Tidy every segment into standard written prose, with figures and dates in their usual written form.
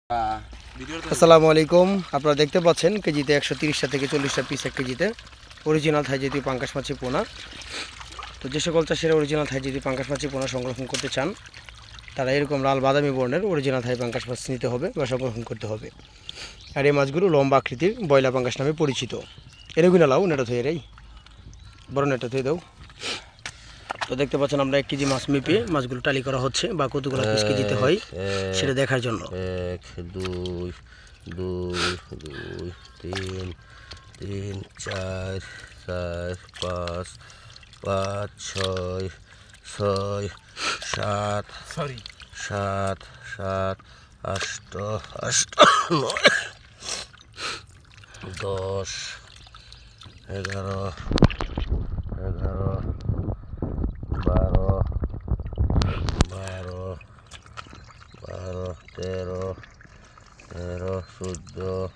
আসসালামু আলাইকুম। আপনারা দেখতে পাচ্ছেন কেজিতে 130টা থেকে 40টা পিস এক কেজিতে অরিজিনাল থাই জাতীয় পাঙ্গাস মাছের পোনা। তো যে সকল চাষিরা অরিজিনাল থাই জাতীয় পাঙ্গাস মাছের পোনা সংরক্ষণ করতে চান তারা এরকম লাল বাদামি বর্ণের অরিজিনাল থাই পাঙ্গাস মাছ নিতে হবে বা সংরক্ষণ করতে হবে। আর এই মাছগুলো লম্বা আকৃতির বয়লা পাঙ্গাস নামে পরিচিত। এরগুলো লাও নেটা থয়ে রে বড় নেটা থয়ে দাও। তো দেখতে পাচ্ছেন আমরা 1 কেজি মাছ মেপে মাছগুলো টালি করা হচ্ছে বা কতগুলো পিস কেজিতে হয় সেটা দেখার জন্য। 1 2 2 2 3 3 4 4 5 5 6 6 7 7 7 8 8 9 10 11 11 12 12 12 13 13 14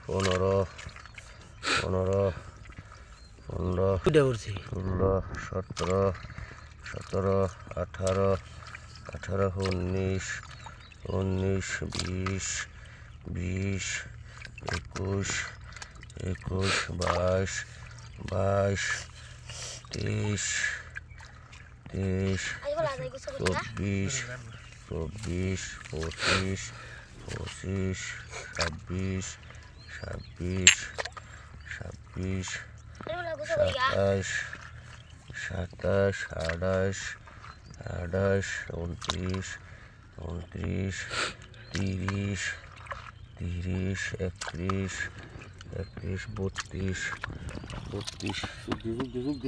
14 15 15 15 16 17 17 18 18 19 19 20 20 21 21 22 22 23 23 24 24 25 25 26 26 26 27 27 28 28 29 29 30 30 31 31 32 32 যুগ